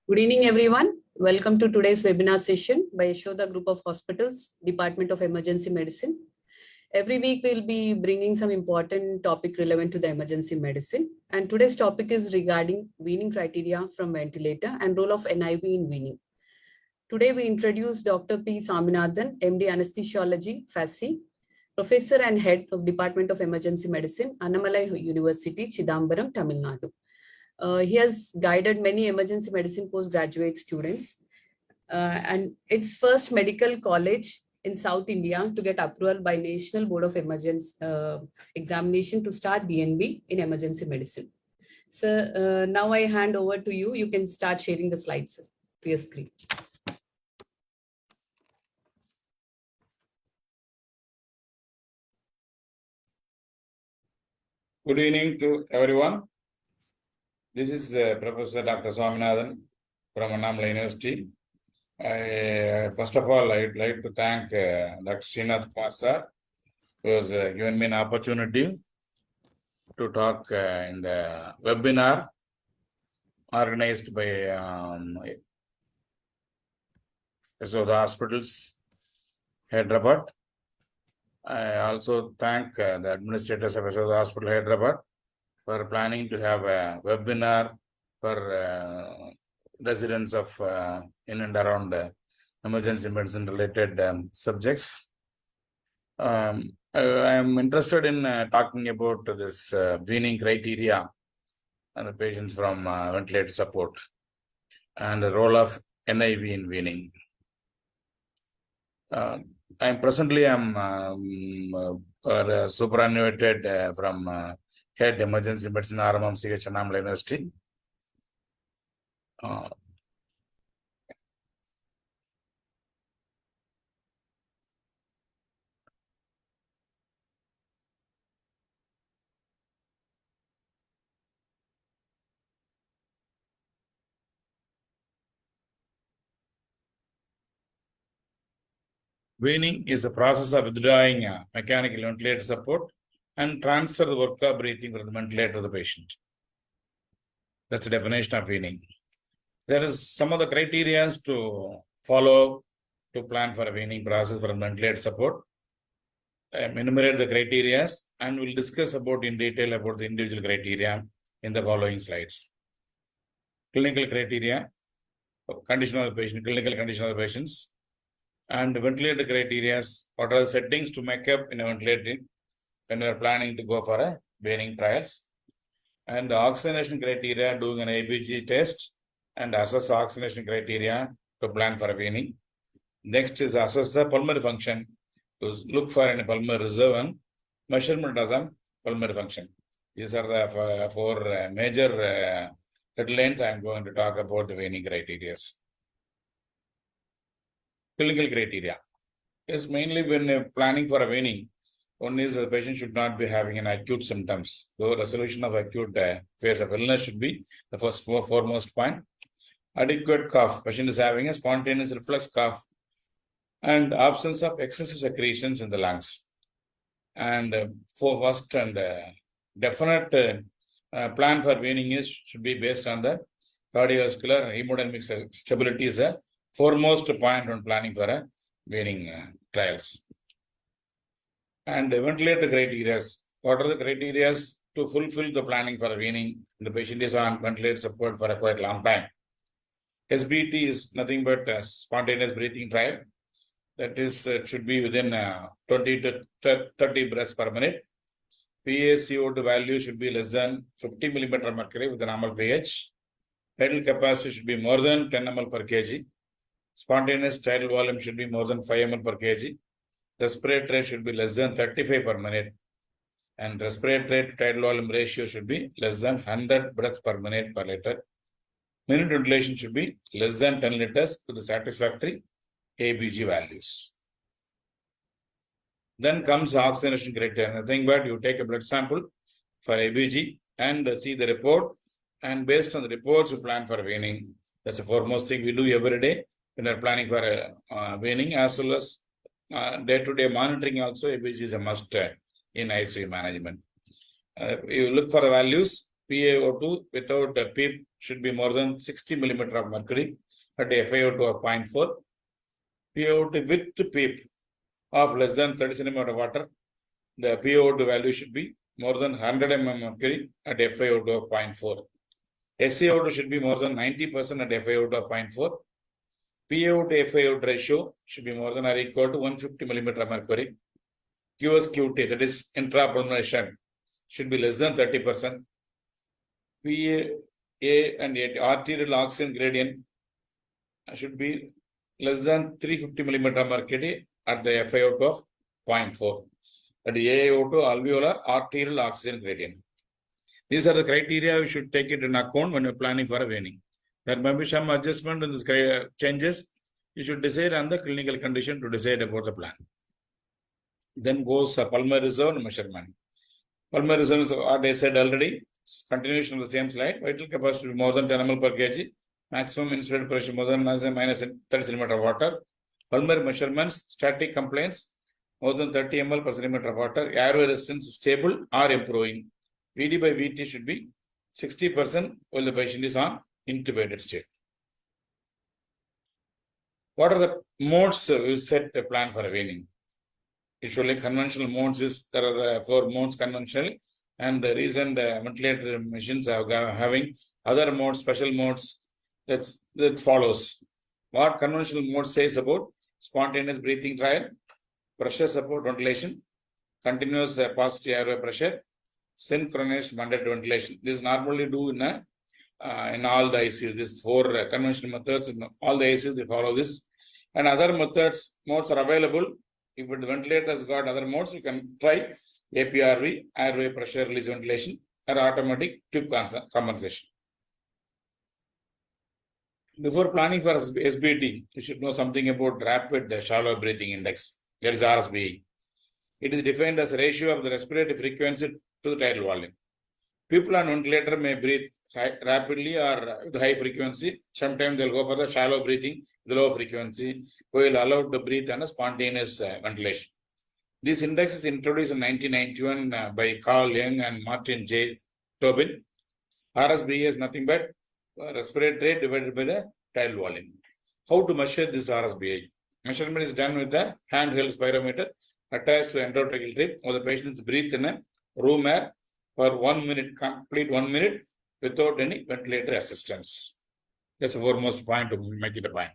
Good evening, everyone. Welcome to today's webinar session by Yashoda Group of Hospitals, Department of Emergency Medicine. Every week, we'll be bringing some important topic relevant to the emergency medicine. And today's topic is regarding weaning criteria from ventilator and role of NIV in weaning. Today, we introduce Dr. P. Saminathan, MD Anaesthetiology, FACEE, Professor and Head of Department of Emergency Medicine, Annamalai University, Chidambaram, Tamilnadu. He has guided many emergency medicine postgraduate students and it's first medical college in South India to get approval by National Board of Emergency Examination to start DNB in emergency medicine. So now I hand over to you. You can start sharing the slides to your screen. Good evening to everyone. This is Professor Dr. Saminathan from Annamalai University. First of all, I'd like to thank Dr. Srinath Kumar sir, who has given me an opportunity to talk in the webinar organized by Yashoda Hospitals, Hyderabad. I also thank the administrators of Yashoda Hospital, Hyderabad, for planning to have a webinar for residents of in and around emergency medicine related subjects. I am interested in talking about this weaning criteria and the patients from ventilator support and the role of NIV in weaning. I'm superannuated from Head Emergency Medicine RMMCH Annamalai University. Weaning is a process of withdrawing mechanical ventilator support and transfer the work of breathing from the ventilator to the patient. That's the definition of weaning. There is some of the criteria to follow to plan for a weaning process for ventilator support. I enumerate the criteria and we'll discuss about in detail about the individual criteria in the following slides. Clinical criteria, condition of the patient, clinical condition of the patients, and ventilator criteria. What are the settings to make up in a ventilator when we are planning to go for a weaning trials, and the oxygenation criteria, doing an ABG test and assess oxygenation criteria to plan for a weaning. Next is assess the pulmonary function to look for any pulmonary reserve and measurement of the pulmonary function. These are the four major headlines I am going to talk about the weaning criteria. Clinical criteria is mainly when planning for a weaning. One is the patient should not be having an acute symptoms. So resolution of acute phase of illness should be the foremost point. Adequate cough. Patient is having a spontaneous reflex cough and absence of excessive secretions in the lungs. And for first and definite plan for weaning should be based on the cardiovascular hemodynamic stability is a foremost point when planning for a weaning trials. And ventilator criteria. What are the criteria to fulfill the planning for a weaning? The patient is on ventilator support for a quite long time. SBT is nothing but a spontaneous breathing trial. That is, should be within 20 to 30 breaths per minute. PaCO2 value should be less than 50 millimeter mercury with a normal pH. Tidal capacity should be more than 10 ml per kg. Spontaneous tidal volume should be more than 5 ml per kg. Respiratory rate should be less than 35 per minute. And respiratory rate to tidal volume ratio should be less than 100 breaths per minute per liter. Minute ventilation should be less than 10 liters to the satisfactory ABG values. Then comes oxygenation criteria. Nothing but you take a blood sample for ABG and see the report. And based on the reports, you plan for weaning. That's the foremost thing we do every day when we're planning for a weaning, as well as day-to-day monitoring also. ABG is a must in ICU management. You look for the values, PaO2 without PEEP should be more than 60 millimeter of mercury at a FiO2 of 0.4. PiO2 with PEEP of less than 30 centimeter of water, the PiO2 value should be more than 100 mm mercury at FiO2 of 0.4. SiO2 should be more than 90% at FiO2 of 0.4. PiO2 to FiO2 ratio should be more than or equal to 150 millimeter of mercury. QSQT, that is intrapulmonary shunt, should be less than 30%. PA and arterial oxygen gradient should be less than 350 millimeter of mercury at the FiO2 of 0.4. At the AiO2 alveolar arterial oxygen gradient. These are the criteria you should take it into account when you're planning for a weaning. There may be some adjustment in this changes. You should decide on the clinical condition to decide about the plan. Then goes pulmonary reserve measurement. Pulmonary reserve is what I said already. Continuation of the same slide. Vital capacity more than 10 ml per kg. Maximum inspirated pressure more than minus 30 centimeter of water. Pulmonary measurements, static complaints, more than 30 ml per centimeter of water. Airway resistance stable or improving. VD by VT should be 60% while the patient is on intubated state. What are the modes we set a plan for a weaning? Usually conventional modes is, there are 4 modes conventional, and the recent ventilator machines are having other modes, special modes that follows. What conventional mode says about spontaneous breathing trial, pressure support ventilation, continuous positive airway pressure, synchronized mandatory ventilation. This is normally do in all the ICUs. These 4 conventional methods in all the ICUs, they follow this. And other modes are available. If the ventilator has got other modes, you can try APRV, airway pressure release ventilation, or automatic tube compensation. Before planning for SBT, you should know something about rapid shallow breathing index. That is RSBI. It is defined as a ratio of the respiratory frequency to the tidal volume. People on ventilator may breathe rapidly or with high frequency. Sometimes they'll go for the shallow breathing, the low frequency, while allowed to breathe on a spontaneous ventilation. This index is introduced in 1991 by Carl Jung and Martin J. Tobin. RSBI is nothing but respiratory rate divided by the tidal volume. How to measure this RSBI? Measurement is done with the handheld spirometer attached to the endotracheal tube, or the patients breathe in a room air for 1 minute, complete 1 minute without any ventilator assistance. That's the foremost point to make it a point.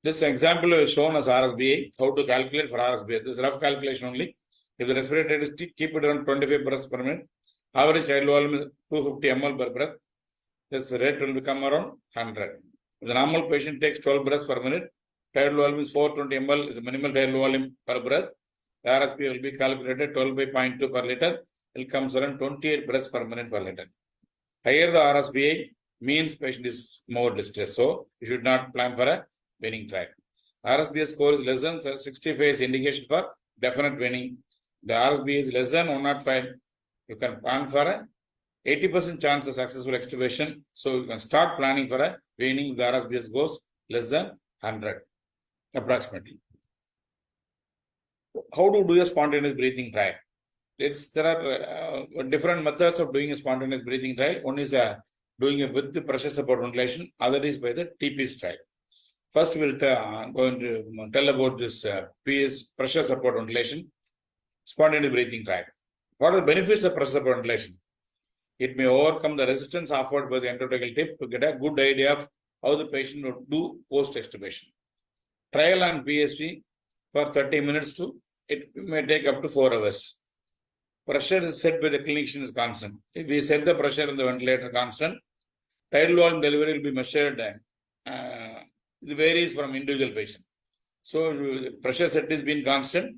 This example is shown as RSBI. How to calculate for RSBI? This is rough calculation only. If the respiratory rate is keep it around 25 breaths per minute, average tidal volume is 250 ml per breath. This rate will become around 100. If the normal patient takes 12 breaths per minute, tidal volume is 420 ml is the minimal tidal volume per breath. The RSBI will be calculated 12 by 0.2 per liter. It comes around 28 breaths per minute per liter. Higher the RSBI means patient is more distressed. So you should not plan for a weaning trial. RSBI score is less than 65 is indication for definite weaning. The RSBI is less than 105. You can plan for a 80% chance of successful extubation. So you can start planning for a weaning if the RSBI scores less than 100 approximately. How to do a spontaneous breathing trial? There are different methods of doing a spontaneous breathing trial. One is doing it with the pressure support ventilation. Other is by the TPS trial. First, we'll going to tell about this PS pressure support ventilation spontaneous breathing trial. What are the benefits of pressure support ventilation? It may overcome the resistance offered by the endotracheal tip to get a good idea of how the patient would do post-extubation. Trial on PSV for 30 minutes it may take up to 4 hours. Pressure is set by the clinician is constant. If we set the pressure in the ventilator constant, tidal volume delivery will be measured. It varies from individual patient. So pressure set is being constant.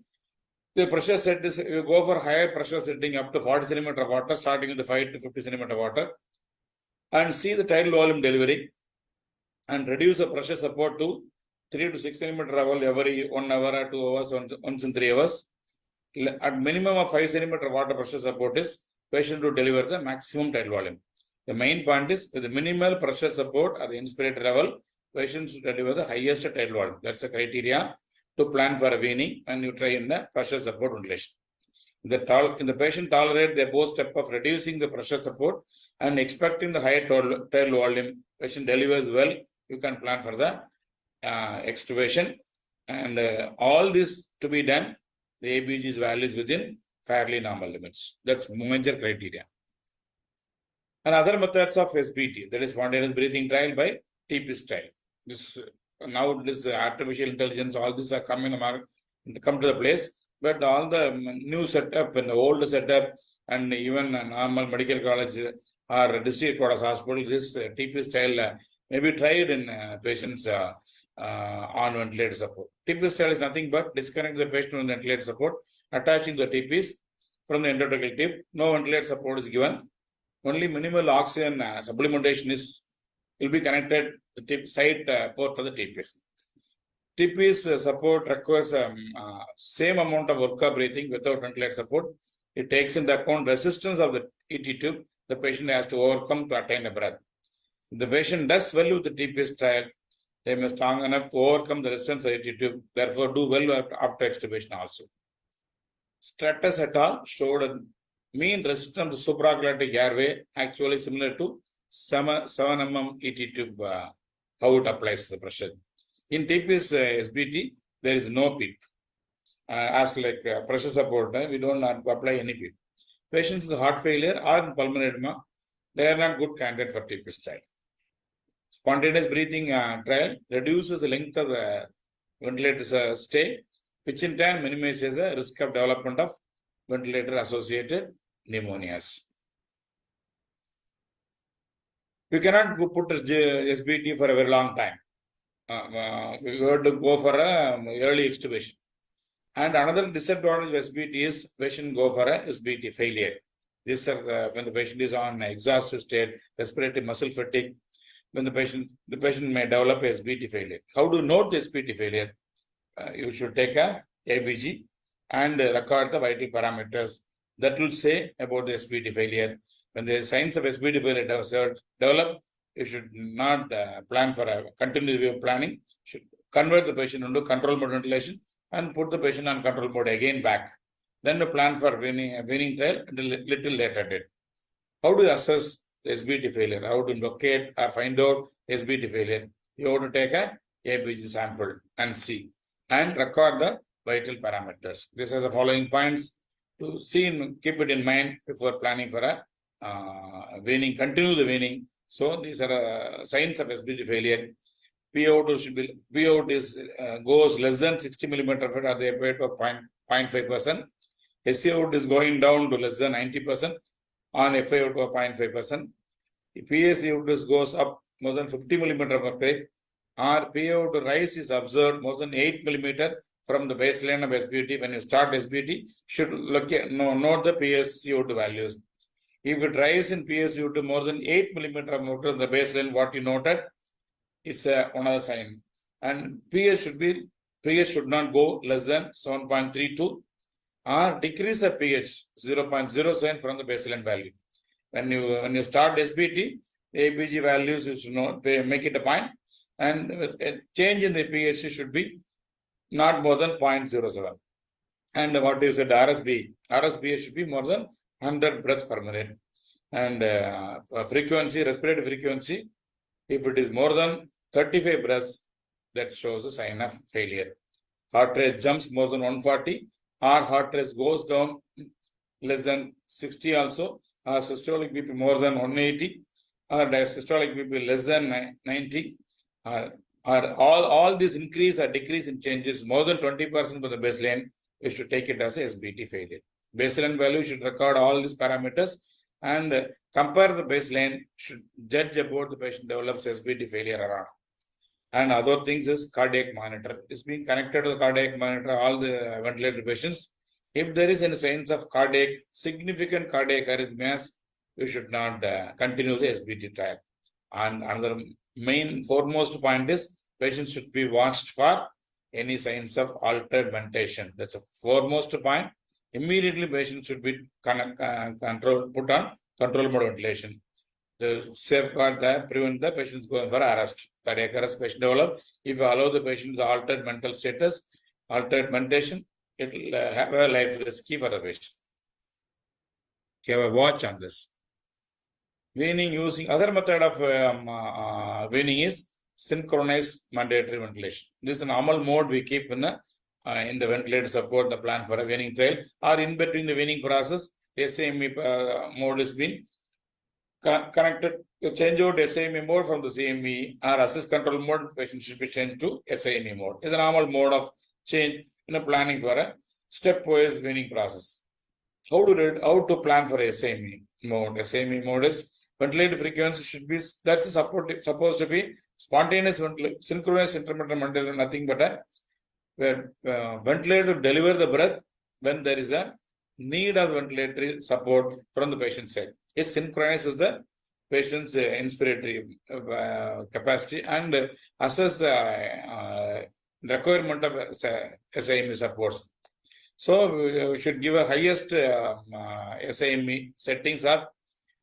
The pressure set is, you go for higher pressure setting up to 40 centimeter of water, starting with the 5 to 50 centimeter of water, and see the tidal volume delivery, and reduce the pressure support to 3 to 6 centimeter level every 1 hour or 2 hours, once in 3 hours. At minimum of 5 centimeter water pressure support is patient to deliver the maximum tidal volume. The main point is with the minimal pressure support at the inspirator level, patients should deliver the highest tidal volume. That's the criteria to plan for a weaning when you try in the pressure support ventilation. The patient tolerate the above step of reducing the pressure support and expecting the higher tail volume, patient delivers well, you can plan for the extubation. And all this to be done, the ABG's value is within fairly normal limits. That's major criteria. And other methods of SBT, that is spontaneous breathing trial by TP style. This now this artificial intelligence, all these are come to the place. But all the new setup and the old setup and even normal medical college or district hospital, this TP style may be tried in patients on ventilator support. TP style is nothing but disconnect the patient from the ventilator support, attaching the TPs from the endotracheal tip. No ventilator support is given. Only minimal oxygen supplementation will be connected to the tip side port for the TPs. TPs support requires same amount of workup breathing without ventilator support. It takes into account resistance of the ET tube the patient has to overcome to attain a breath. If the patient does well with the TPs trial, they may be strong enough to overcome the resistance of the ET tube, therefore do well after extubation also. Stratus et al. Showed a mean resistance to supraglottic airway actually similar to 7 mm ET tube, how it applies the pressure. In TP's SBT, there is no PEEP. As like pressure support, we don't not apply any PEEP. Patients with heart failure or pulmonary edema, they are not good candidate for TP style. Spontaneous breathing trial reduces the length of the ventilator stay, which in turn minimizes the risk of development of ventilator-associated pneumonias. You cannot put SBT for a very long time. We have to go for early extubation. And another disadvantage of SBT is patient go for a SBT failure. These are when the patient is on exhaustive state, respiratory muscle fatigue. When the patient may develop SBT failure. How to note the SBT failure? You should take a ABG and record the vital parameters that will say about the SBT failure. When the signs of SBT failure develop, you should not plan for a continuous way of planning. You should convert the patient into control mode ventilation and put the patient on control mode again back. Then the plan for weaning trial a little later date. How do you assess SBT failure? How to locate or find out SBT failure? You have to take a ABG sample and see and record the vital parameters. These are the following points to see and keep it in mind before planning for a weaning. Continue the weaning. So these are signs of SBT failure. PO2 should be goes less than 60 millimeter at the rate of 0.5%. SCO2 is going down to less than 90% on FiO2 of 0.5%. If PaCO2 goes up more than 50 millimeter per day, or PaO2 rise is observed more than 8 millimeter from the baseline of SBT. When you start SBT, should note the PaCO2 values. If it rises in PaCO2 more than 8 millimeter of the baseline, what you noted, it's another sign. And pH should not go less than 7.32 or decrease of pH 0.07 from the baseline value. When you start SBT, the ABG values you should know, make it a point, and a change in the pH should be not more than 0.07. And what is it? RSB should be more than 100 breaths per minute. And frequency, respiratory frequency, if it is more than 35 breaths, that shows a sign of failure. Heart rate jumps more than 140, or heart rate goes down less than 60 also, or systolic BP more than 180, or diastolic BP less than 90, or all these increase or decrease in changes more than 20% for the baseline, we should take it as a SBT failure. Baseline value should record all these parameters and compare the baseline, should judge about the patient develops SBT failure or not. And other things is cardiac monitor. It's being connected to the cardiac monitor, all the ventilator patients. If there is any signs of significant cardiac arrhythmias, you should not continue the SBT trial. And another main foremost point is patients should be watched for any signs of altered ventilation. That's a foremost point. Immediately patient should be put on control mode ventilation. The safeguard that prevent the patients going for arrest. Cardiac arrest patient develop. If you allow the patient's altered mental status, altered ventilation, it will have a life risky for the patient. have a watch on this. Weaning using other method of weaning is synchronized mandatory ventilation. This is a normal mode we keep in the ventilator support, the plan for a weaning trial, or in between the weaning process, SAME mode is being connected. You change out SAME mode from the CME or assist control mode, patient should be changed to SAME mode. It's a normal mode of change in the planning for a stepwise weaning process. How to plan for SAME mode? SAME mode is ventilated frequency should be, that's supposed to be spontaneous synchronous intermittent ventilator, nothing but a ventilator to deliver the breath when there is a need of ventilatory support from the patient side. It synchronizes the patient's inspiratory capacity and assess the requirement of SAME supports. So we should give a highest SAME settings are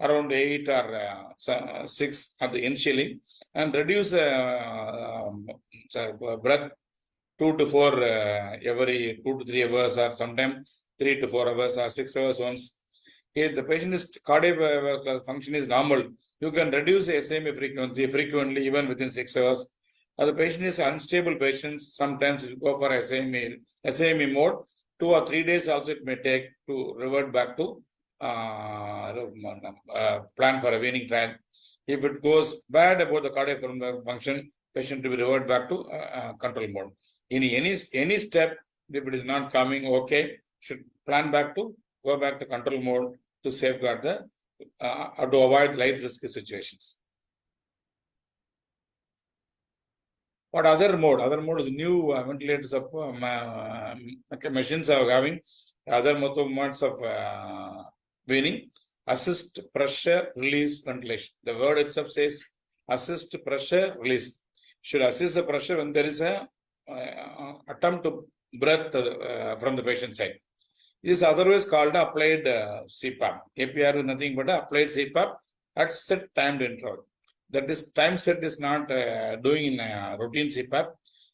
around 8 or 6 at the initially, and reduce breath 2 to 4 every 2 to 3 hours, or sometimes 3 to 4 hours or 6 hours once. If the patient is cardiac function is normal, you can reduce SAME frequency frequently even within 6 hours. If the patient is unstable patient, sometimes you go for SAME mode. 2 or 3 days also it may take to revert back to plan for a weaning trial. If it goes bad about the cardiac function, patient to be revert back to control mode. In any step, if it is not coming okay, should plan back to go back to control mode to safeguard the to avoid life risky situations. What other mode? Other mode is new ventilators of machines are having other modes of weaning. Assist pressure release ventilation. The word itself says assist pressure release. Should assist the pressure when there is a attempt to breath from the patient side. This is otherwise called applied CPAP. APR is nothing but applied CPAP at set timed interval. That is time set is not doing in routine CPAP.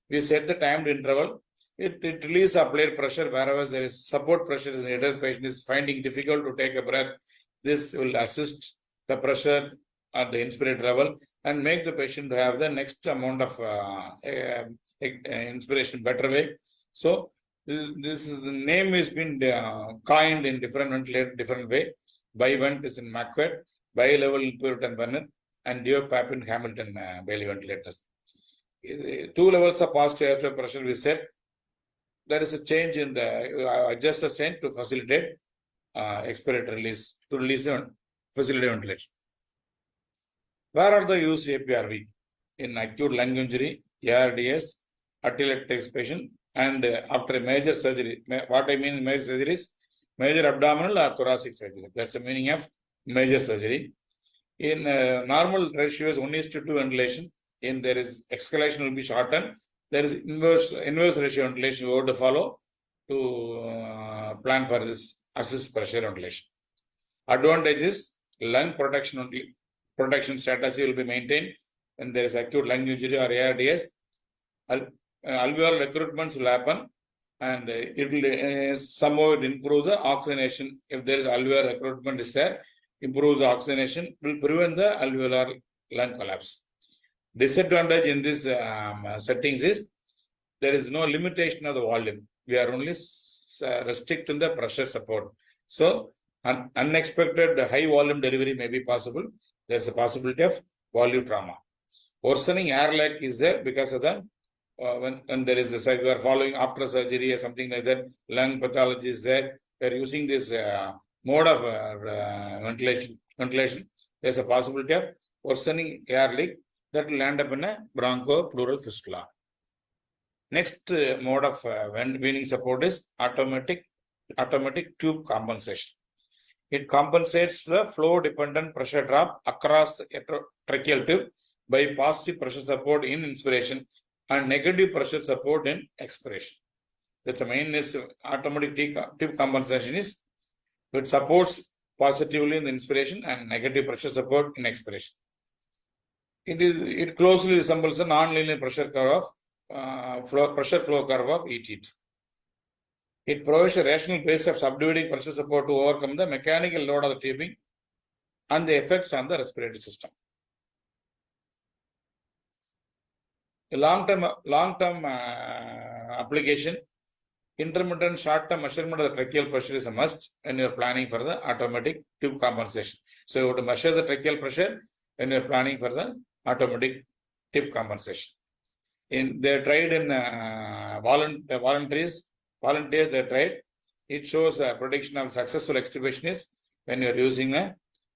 We set the timed interval. It releases applied pressure wherever there is support pressure is needed. The patient is finding difficult to take a breath. This will assist the pressure at the inspiratory level and make the patient have the next amount of inspiration better way. So this is the name has been coined in different way. Bi-vent is in Malakpet, bi-level Puritan Bennett, and Diop in Hamilton Bailey ventilators. 2 levels of positive airflow pressure we set. There is a change in the adjust the change to facilitate expiratory release, to release facilitate ventilation. Where are the use APRV? In acute lung injury, ARDS, atelectasis expansion, and after a major surgery. What I mean major surgery is major abdominal or thoracic surgery. That's the meaning of major surgery. In normal ratio is 1:2 ventilation. In there is escalation will be shortened. There is inverse ratio ventilation you have to follow to plan for this assist pressure ventilation. Advantage is lung protection strategy will be maintained when there is acute lung injury or ARDS. Alveolar recruitments will happen, and it will somehow improve the oxygenation. If there is alveolar recruitment is there, improve the oxygenation, will prevent the alveolar lung collapse. Disadvantage in this settings is there is no limitation of the volume. We are only restricting the pressure support. So unexpected high volume delivery may be possible. There is a possibility of volume trauma. Worsening air lack is there because of the when there is a we are following after surgery or something like that, lung pathology is there. We are using this mode of ventilation. There's a possibility of worsening air leak that will end up in a bronchopleural fistula. Next mode of weaning support is automatic tube compensation. It compensates the flow-dependent pressure drop across the tracheal tube by positive pressure support in inspiration and negative pressure support in expiration. That's the main is automatic tube compensation is it supports positively in the inspiration and negative pressure support in expiration. It closely resembles the non-linear pressure curve of pressure flow curve of ET. It provides a rational basis of subdividing pressure support to overcome the mechanical load of the tubing and the effects on the respiratory system. A long-term application, intermittent short-term measurement of the tracheal pressure is a must when you are planning for the automatic tube compensation. So you have to measure the tracheal pressure when you are planning for the automatic tube compensation. They tried in volunteers, they tried. It shows a prediction of successful extubation is when you are using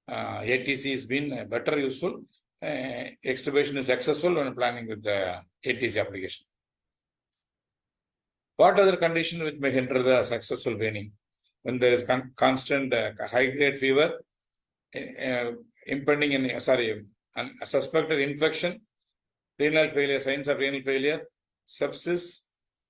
ATC has been better useful. Extubation is successful when planning with the ATC application. What other condition which may hinder the successful weaning? When there is constant high-grade fever, suspected infection, renal failure, signs of renal failure, sepsis,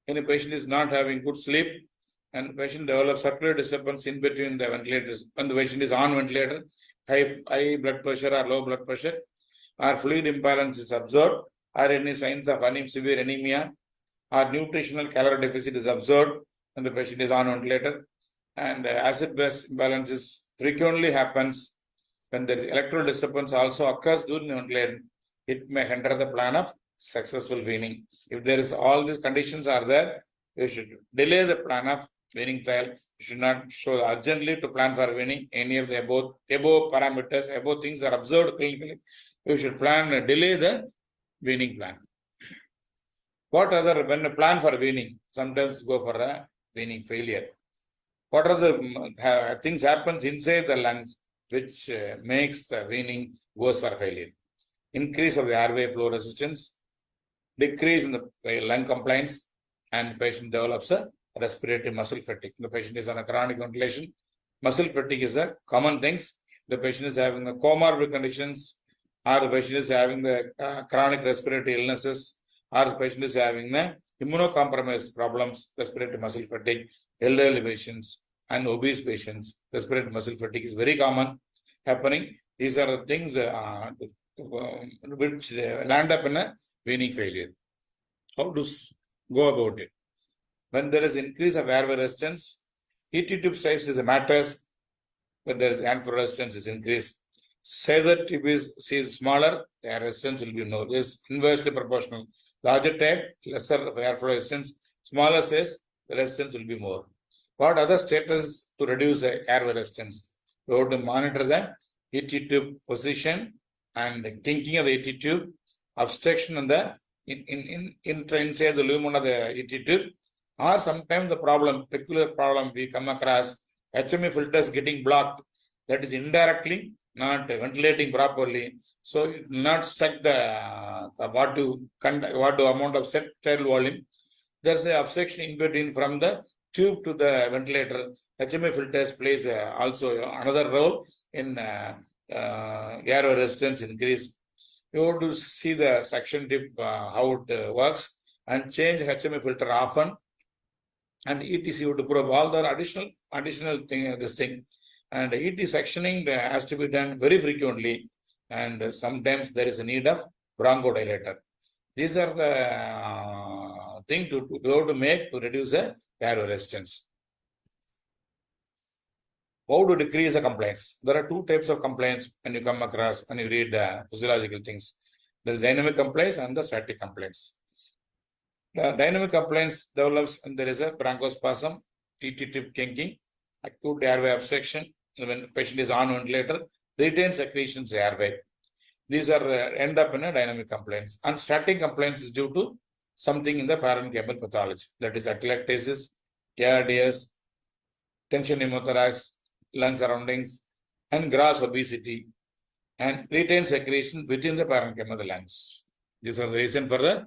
any patient is not having good sleep, and the patient develops circulatory disturbance in between the ventilators. When the patient is on ventilator, high blood pressure or low blood pressure, or fluid imbalance is observed, or any signs of severe anemia, or nutritional calorie deficit is observed when the patient is on ventilator, and acid-base imbalances frequently happens when there is electrical disturbance also occurs during the ventilator. It may hinder the plan of successful weaning. If there is all these conditions are there, you should delay the plan of weaning trial. You should not show urgently to plan for weaning. Any of the above parameters, above things are observed clinically. You should delay the weaning plan. What other, when a plan for weaning, sometimes go for a weaning failure. What are the things happens inside the lungs which makes the weaning worse for failure? Increase of the airway flow resistance, decrease in the lung compliance, and the patient develops a respiratory muscle fatigue. The patient is on a chronic ventilation. Muscle fatigue is a common thing. The patient is having the comorbid conditions, or the patient is having the chronic respiratory illnesses, or the patient is having the immunocompromised problems, respiratory muscle fatigue, elderly patients, and obese patients. Respiratory muscle fatigue is very common happening. These are the things which land up in a weaning failure. How to go about it? When there is increase of airway resistance, ET tube size is a matters. When there is airflow resistance is increased. Say that tube is smaller, air resistance will be no. This inversely proportional. Larger type, lesser airflow resistance. Smaller size, the resistance will be more. What other status to reduce the airway resistance? We have to monitor the ET tube position and kinking of the ET tube, obstruction in the inside the lumen of the ET tube, or sometimes the peculiar problem we come across, HME filters getting blocked, that is indirectly not ventilating properly, so it will not suck the what amount of set tidal volume. There's an obstruction in between from the tube to the ventilator. HME filters plays also another role in airway resistance increase. You have to see the suction tip, how it works, and change HME filter often, and ETC to prove all the additional thing, this thing. And ET sectioning has to be done very frequently, and sometimes there is a need of bronchodilator. These are the things to make to reduce the airway resistance. How to decrease the complaints? There are two types of complaints when you come across and you read physiological things. There is dynamic complaints and the static complaints. The dynamic complaints develops when there is a bronchospasm, TT tube kinking, acute airway obstruction, when the patient is on ventilator, retained secretions airway. These are end up in a dynamic complaints. And static complaints is due to something in the parenchymal pathology, that is atelectasis, ARDS, tension pneumothorax, lung surroundings, and gross obesity, and retained secretion within the parenchyma of the lungs. These are the reason for the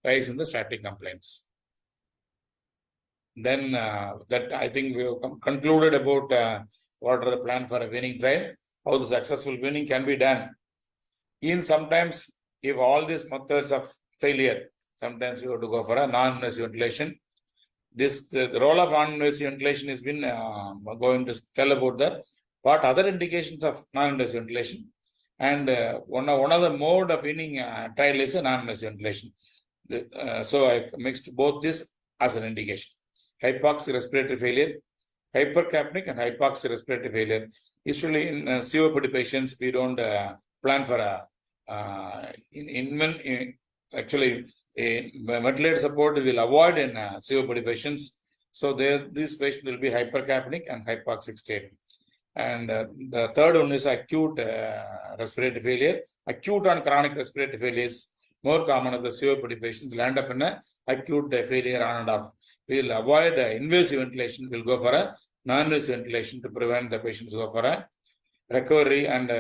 rise in the static complaints. Then that I think we have concluded about what are the plan for a weaning trial, how the successful weaning can be done. In sometimes, if all these methods of failure, sometimes you have to go for a non-invasive ventilation. The role of non-invasive ventilation has been going to tell about what other indications of non-invasive ventilation, and one of the mode of weaning trial is a non-invasive ventilation. So I mixed both this as an indication. hypoxic respiratory failure, hypercapnic and hypoxic respiratory failure. Usually in COPD patients, we don't plan for a actually a ventilator support will avoid in COPD patients. So these patients will be hypercapnic and hypoxic state. And the third one is acute respiratory failure. Acute and chronic respiratory failure is more common of the COPD patients land up in a acute failure on and off. We will avoid invasive ventilation. We'll go for a non-invasive ventilation to prevent the patients go for a recovery, and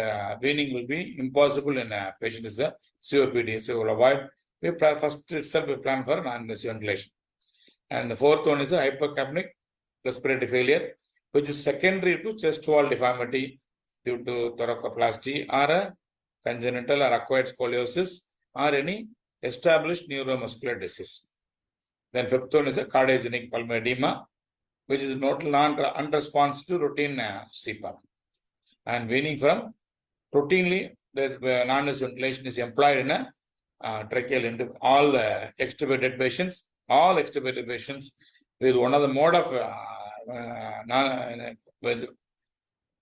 weaning will be impossible in a patient is a COPD. So we'll avoid. We first itself we plan for non-invasive ventilation. And the fourth one is a hypercapnic respiratory failure, which is secondary to chest wall deformity due to thoracoplasty or a congenital or acquired scoliosis or any established neuromuscular disease. Then fifth one is a cardiogenic pulmonary edema, which is non-response to routine CPAP. And weaning from routinely, there's non-invasive ventilation is employed in a tracheal into all extubated patients. All extubated patients with one of the mode of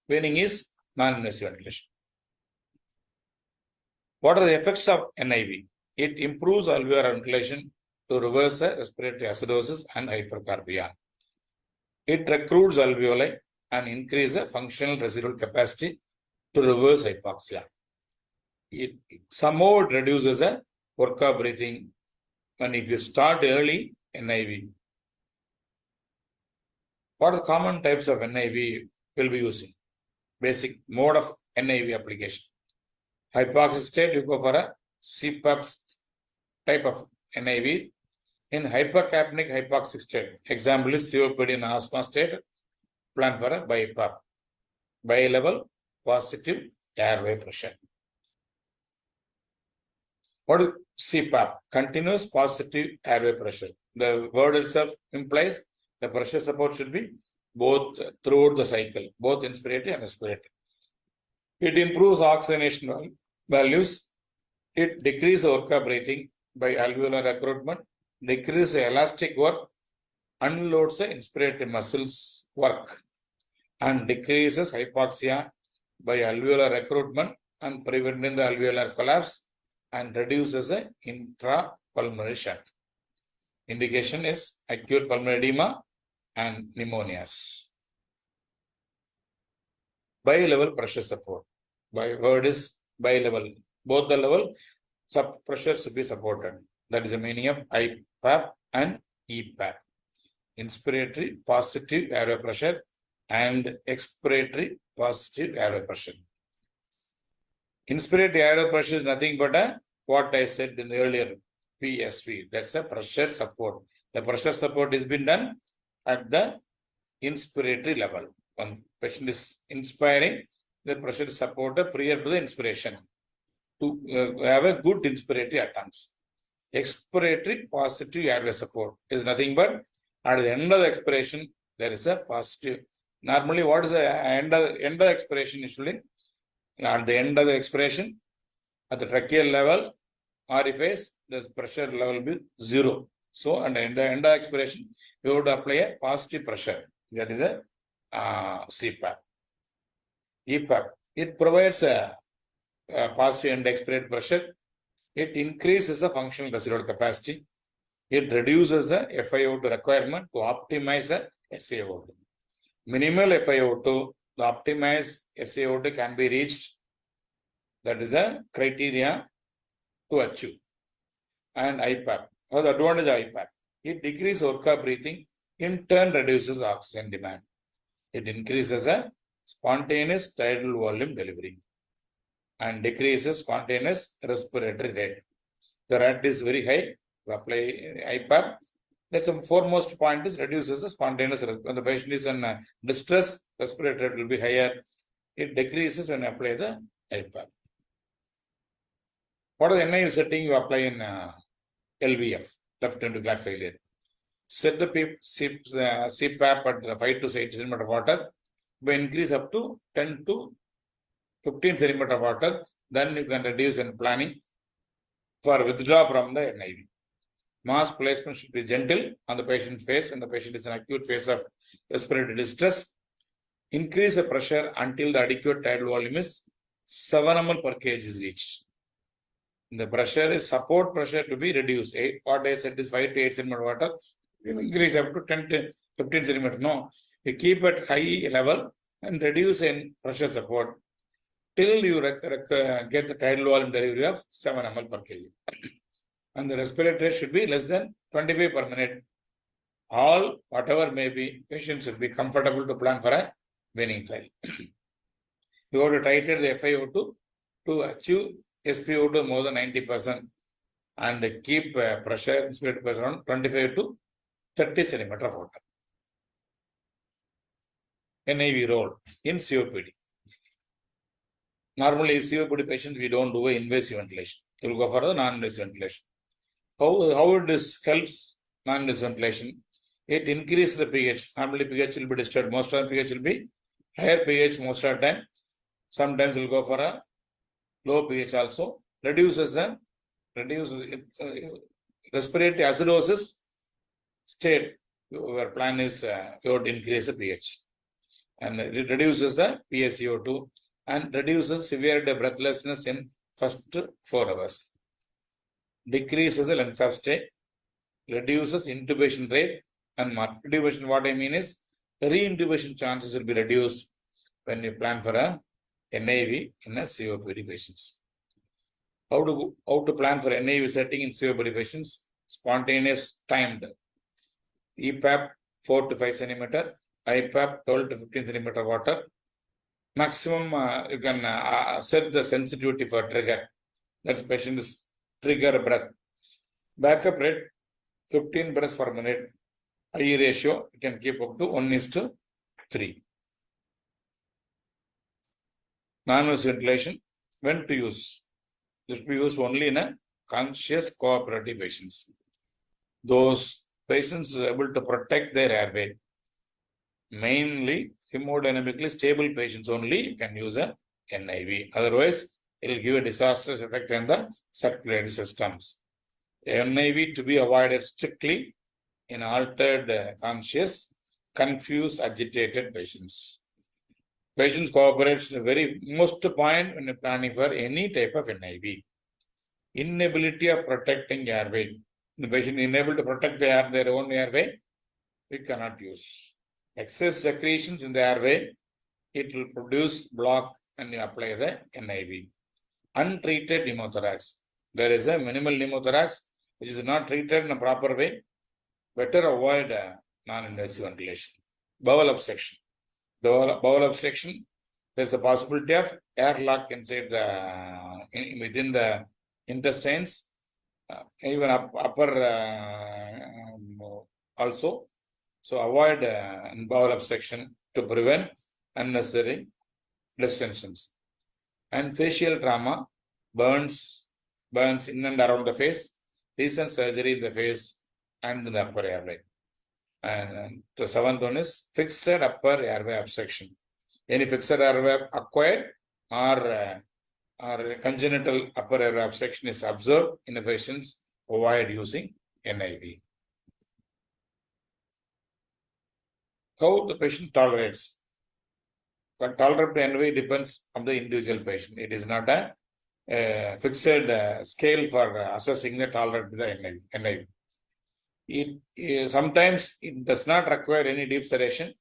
weaning is non-invasive ventilation. What are the effects of NIV? It improves alveolar ventilation to reverse respiratory acidosis and hypercarbia. It recruits alveoli and increases functional residual capacity to reverse hypoxia. It somehow reduces workup breathing. And if you start early, NIV. What are the common types of NIV will be using? Basic mode of NIV application. Hypoxic state, you go for a CPAP type of NIV. In hypercapnic hypoxic state, example is COPD and asthma state, plan for a BiPAP. Bi-level positive airway pressure. What is CPAP? Continuous positive airway pressure. The word itself implies the pressure support should be both throughout the cycle, both inspiratory and expiratory. It improves oxygenation values. It decreases workup breathing by alveolar recruitment, decreases elastic work, unloads the inspiratory muscles work, and decreases hypoxia by alveolar recruitment and preventing the alveolar collapse, and reduces the intrapulmonary shunt. Indication is acute pulmonary edema and pneumonias. Bi-level pressure support. By word is bi-level. Both the level pressure should be supported. That is the meaning of IPAP and EPAP. Inspiratory positive airway pressure and expiratory positive airway pressure. Inspiratory airway pressure is nothing but what I said in the earlier PSV. That's a pressure support. The pressure support is been done at the inspiratory level. When patient is inspiring, the pressure is supported prior to the inspiration to have a good inspiratory attempts. Expiratory positive airway support is nothing but at the end of the expiration, there is a positive. Normally, what is the end of expiration usually? At the end of the expiration, at the tracheal level, orifice, the pressure level will be 0. So, at the end of expiration, you would apply a positive pressure. That is a CPAP. EPAP. It provides a positive and expiratory pressure. It increases the functional residual capacity. It reduces the FiO2 requirement to optimize the SaO2. Minimal FiO2, the optimized SaO2 can be reached. That is a criteria to achieve. And IPAP. What is the advantage of IPAP? It decreases orca breathing, in turn reduces oxygen demand. It increases a spontaneous tidal volume delivery and decreases spontaneous respiratory rate. The rate is very high. We apply IPAP. That's the foremost point is reduces the spontaneous. When the patient is in distress, respiratory rate will be higher. It decreases when you apply the IPAP. What is the NIV setting you apply in LVF, left ventricular failure? Set the CPAP at 5 to 8 centimeter of water. By increase up to 10 to 15 centimeter of water, then you can reduce in planning for withdraw from the NIV. Mask placement should be gentle on the patient's face when the patient is in acute phase of respiratory distress. Increase the pressure until the adequate tidal volume is 7 ml per kg is reached. The pressure is support pressure to be reduced. What I said is 5 to 8 centimeter water. Increase up to 10 to 15 centimeter. No, you keep at high level and reduce in pressure support till you get the tidal volume delivery of 7 ml per kg. And the respiratory rate should be less than 25 per minute. All, whatever may be, patients should be comfortable to plan for a weaning trial. You have to titrate the FiO2 to achieve SpO2 more than 90% and keep pressure, inspiratory pressure around 25 to 30 centimeter of water. NIV role in COPD. Normally, in COPD patients, we don't do invasive ventilation. We will go for the non-invasive ventilation. How this helps non-invasive ventilation? It increases the pH. Normally, pH will be disturbed. Most of the pH will be higher pH most of the time. Sometimes we'll go for a low pH also. Reduces respiratory acidosis state. Our plan is you would increase the pH. And it reduces the PaCO2 and reduces severity of breathlessness in first 4 hours. Decreases the length of stay, reduces intubation rate, and intubation, what I mean is re-intubation chances will be reduced when you plan for a NIV in a COPD patients. How to plan for NIV setting in COPD patients? Spontaneous timed. EPAP 4 to 5 centimeter, IPAP 12 to 15 centimeter water. Maximum you can set the sensitivity for trigger. That's patient is trigger breath. Backup rate 15 breaths per minute. IE ratio you can keep up to 1:3. Non-invasive ventilation, when to use? This should be used only in a conscious cooperative patients. Those patients are able to protect their airway. Mainly hemodynamically stable patients only you can use a NIV. Otherwise, it will give a disastrous effect on the circulatory systems. NIV to be avoided strictly in altered, conscious, confused, agitated patients. Patients cooperate is the very most point when you're planning for any type of NIV. Inability of protecting airway. The patient is unable to protect their own airway, we cannot use. Excess secretions in the airway, it will produce block and you apply the NIV. Untreated pneumothorax. There is a minimal pneumothorax which is not treated in a proper way. Better avoid non-invasive ventilation. Bowel obstruction. Bowel obstruction, there is a possibility of airlock inside within the intestines, even upper also. So avoid bowel obstruction to prevent unnecessary distensions. And facial trauma, burns in and around the face, recent surgery in the face and in the upper airway. And the 7th one is fixed upper airway obstruction. Any fixed airway acquired or congenital upper airway obstruction is observed in the patients, avoid using NIV. How the patient tolerates. But tolerable NIV depends on the individual patient. It is not a fixed scale for assessing the tolerance of the NIV. Sometimes it does not require any deep sedation.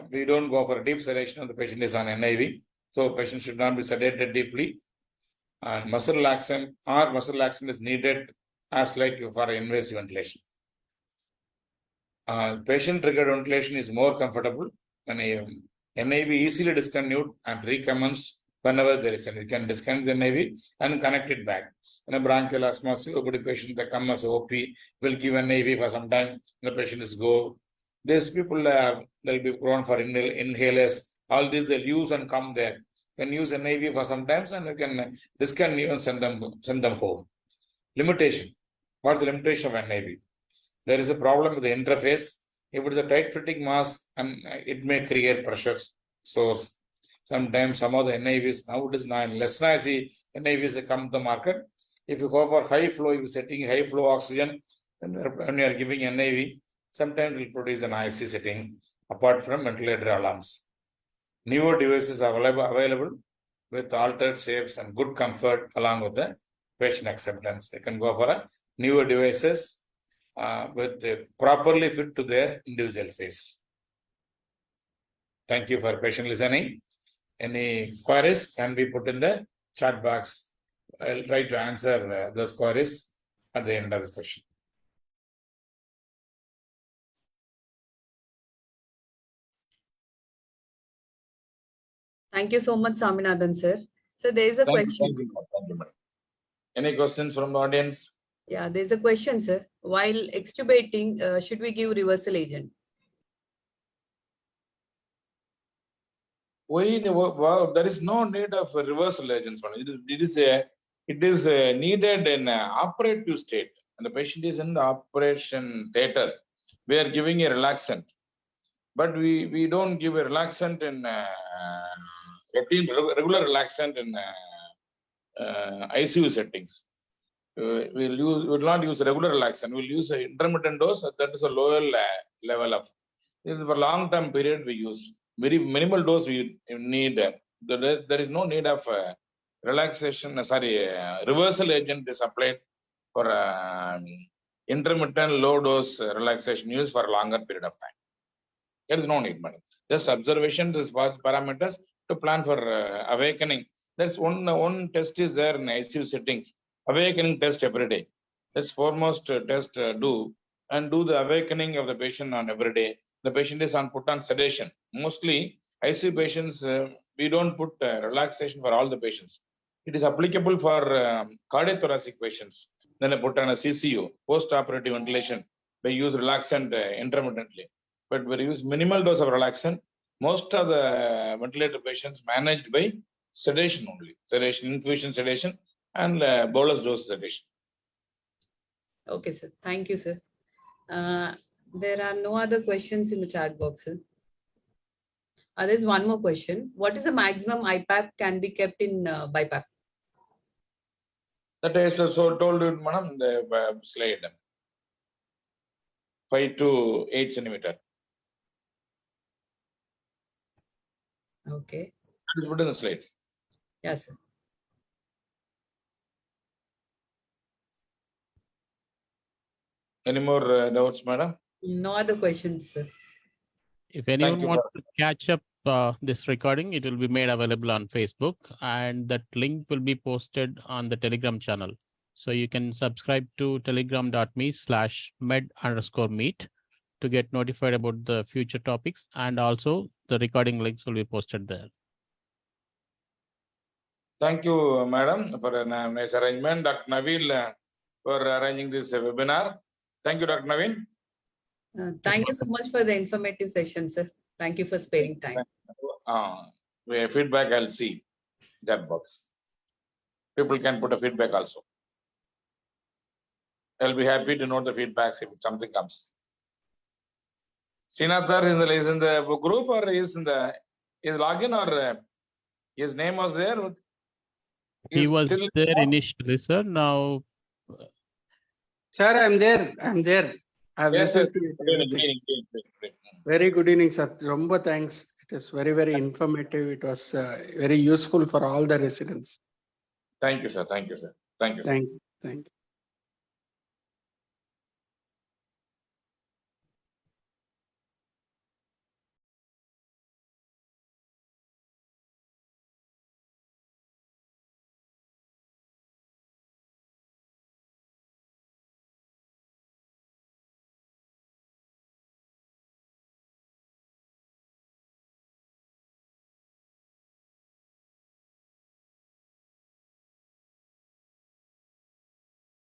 We don't go for deep sedation when the patient is on NIV. So patient should not be sedated deeply. And muscle relaxant is needed as like for invasive ventilation. Patient-triggered ventilation is more comfortable when NIV easily discontinued and recommenced whenever there is any. You can disconnect the NIV and connect it back. In a bronchial asthma, COPD patient that comes as OP will give NIV for some time. The patient is go. These people they'll be prone for inhalers. All these they'll use and come there. Can use NIV for some time and you can discontinue and send them home. Limitation. What's the limitation of NIV? There is a problem with the interface. If it is a tight-fitting mask, and it may create pressure source. Sometimes some of the NIVs, now it is less noisy NIVs that come to the market. If you go for high flow, if you're setting high flow oxygen, when you are giving NIV, sometimes it will produce an IC setting apart from ventilator alarms. Newer devices are available with altered shapes and good comfort along with the patient acceptance. They can go for a newer devices with properly fit to their individual face. Thank you for patient listening. Any queries can be put in the chat box. I'll try to answer those queries at the end of the session. Thank you so much, Saminathan sir. So there is a question. Thank you. Any questions from the audience? Yeah, there's a question, sir. While extubating, should we give reversal agent? Well, there is no need of reversal agents. It is needed in operative state. And the patient is in the operation theater. We are giving a relaxant. But we don't give a relaxant in regular relaxant in ICU settings. We will not use regular relaxant. We'll use an intermittent dose. That is a lower level of. This is for long-term period we use. Very minimal dose we need. There is no need of relaxation. Reversal agent is applied for intermittent low dose relaxation use for a longer period of time. There is no need, madam. Just observation, this was parameters to plan for awakening. That's one test is there in ICU settings. Awakening test every day. That's foremost test do the awakening of the patient on every day. The patient is put on sedation. Mostly ICU patients, we don't put relaxation for all the patients. It is applicable for cardiothoracic patients. Then I put on a CCU, post-operative ventilation. They use relaxant intermittently. But we use minimal dose of relaxant. Most of the ventilator patients managed by sedation only. Sedation, infusion sedation, and bolus dose sedation. Okay, sir. Thank you, sir. There are no other questions in the chat box, sir. There's one more question. What is the maximum IPAP can be kept in BiPAP? That is so told you, madam, the slide. 5 to 8 centimeter. Okay. That is put in the slides. Yes, sir. Any more doubts, madam? No other questions, sir. If anyone wants to catch up this recording, it will be made available on Facebook, and that link will be posted on the Telegram channel. So you can subscribe to telegram.me/med_meet to get notified about the future topics, and also the recording links will be posted there. Thank you, madam, for a nice arrangement. Dr. Naveen for arranging this webinar. Thank you, Dr. Naveen. Thank you so much for the informative session, sir. Thank you for sparing time. Feedback, I'll see that box. People can put a feedback also. I'll be happy to note the feedbacks if something comes. Srinath is in the group or is login or his name was there? He was there initially, sir. Now, sir, I'm there. I've listened to it. Very good evening, sir. Romba thanks. It is very, very informative. It was very useful for all the residents. Thank you, sir. Thank you, sir. Thank you, sir. Thank you.